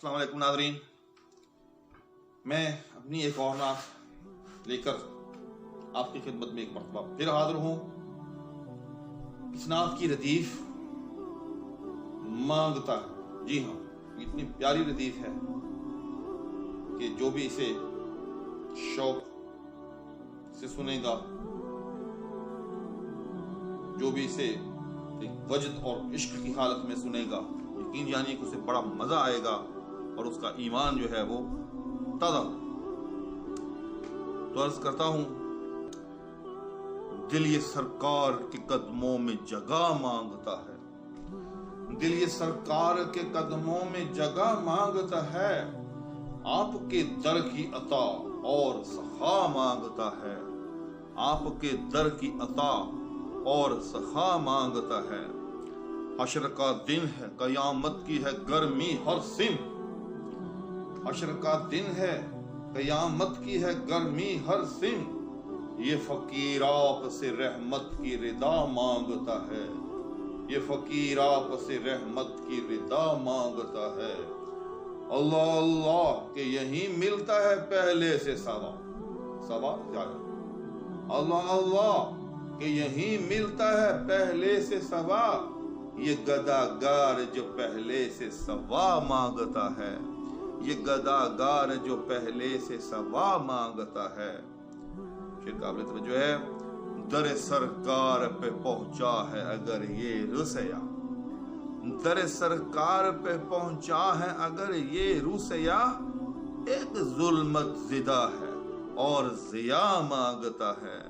अस्सलाम वालेकुम नाज़रीन, मैं अपनी एक और नात लेकर आपकी खिदमत में एक मरतबा फिर हाजिर हूँ। इस नात की रदीफ मांगता है। जी हाँ, इतनी प्यारी रदीफ है कि जो भी इसे शौक से सुनेगा, जो भी इसे वजद और इश्क की हालत में सुनेगा, यकीन जानिए कि उसे बड़ा मजा आएगा और उसका ईमान जो है वो ताज़ा। तो अर्ज करता हूं, दिल ये सरकार के कदमों में जगह मांगता है, दिल ये सरकार के कदमों में जगह मांगता है, आपके दर की अता और सखा मांगता है, आपके दर की अता और सखा मांगता है। हशर का दिन है, कयामत की है गर्मी हर सिम, हशर का दिन है, कयामत की है गर्मी हर सिम, ये फकीर आप से रहमत की रिदा मांगता है, ये फकीर आप से रहमत की रिदा मांगता है। अल्लाह अल्लाह के यही मिलता है पहले से सवा ज्यादा, अल्लाह अल्लाह के यही मिलता है पहले से सवा, ये गदागार जो पहले से सवा मांगता है, ये गदागार जो पहले से सवा मांगता है। शेर काबिल तवज्जो है, दर सरकार पे पहुंचा है अगर ये रुसया, दर सरकार पे पहुंचा है अगर ये रुसया, एक जुल्मत जिदा है और जिया मांगता है,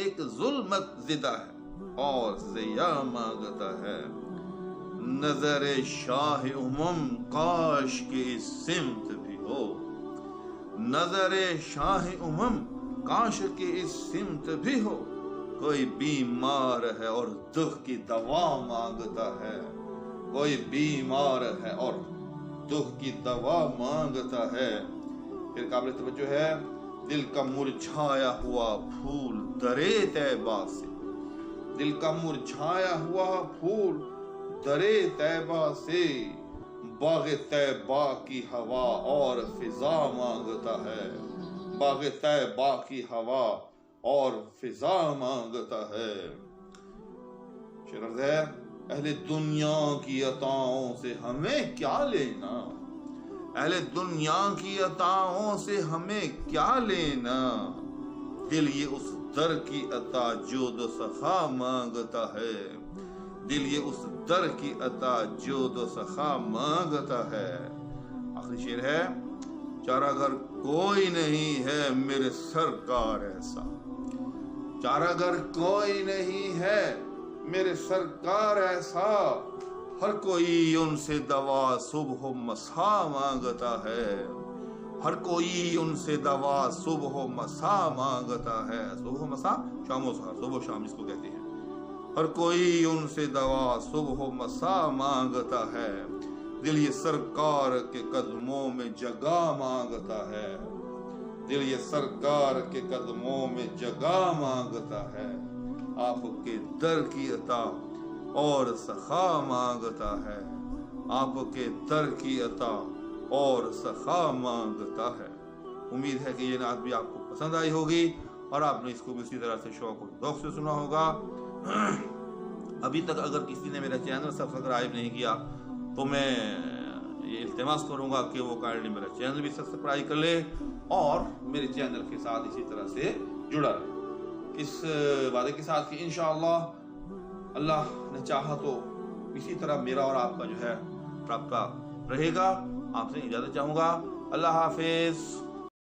एक जुल्मत जिदा है और जिया मांगता है। नजर शाह उमम काश की इस सिमत भी हो, नजर शाह उमम काश की इस सिमत भी हो, कोई बीमार है और दुख की दवा मांगता है, कोई बीमार है और दुख की दवा मांगता है। फिर काबिल तवज्जो है, दिल का मुरझाया हुआ फूल दरे तैबा से, दिल का मुरझाया हुआ फूल दरे तैबा से, बाग़े तैबा की हवा और फिजा मांगता है, बाग़े तैबा की हवा और फिजा मांगता है। शेर है, अहले दुनिया की अताओं से हमें क्या लेना, अहले दुनिया की अताओं से हमें क्या लेना, दिल ये उस दर की अता जो दो सखा मांगता है, दिल ये उस दर की अता जो दो सखा मांगता है। आखिरी शेर है, चारागर कोई नहीं है मेरे सरकार ऐसा, चारागर कोई नहीं है मेरे सरकार ऐसा, हर कोई उनसे दवा सुबह मसा मांगता है, हर कोई उनसे दवा सुबह मसा मांगता है। सुबह मसा शाम सहार, सुबह शाम जिसको कहते हैं, हर कोई उनसे दवा सुबह मसा मांगता है, दिल ये सरकार के कदमों में जगह मांगता है, दिल ये सरकार के कदमों में जगह मांगता है, आपके दर की अता और सखा मांगता है, आपके दर की अता और सखा मांगता है। उम्मीद है कि ये नात भी आपको पसंद आई होगी और आपने इसको भी उसी तरह से शौक और ذوق से सुना होगा। अभी तक अगर किसी ने मेरा चैनल सब्सक्राइब नहीं किया तो मैं ये इल्तिमास करूंगा कि वो काइंडली मेरा चैनल भी सब्सक्राइब कर ले और मेरे चैनल के साथ इसी तरह से जुड़ा रहे, इस वादे के साथ कि इंशाअल्लाह अल्लाह ने चाहा तो इसी तरह मेरा और आपका जो है राब्ता रहेगा। आपसे इजाज़त चाहूँगा। अल्लाह हाफिज़।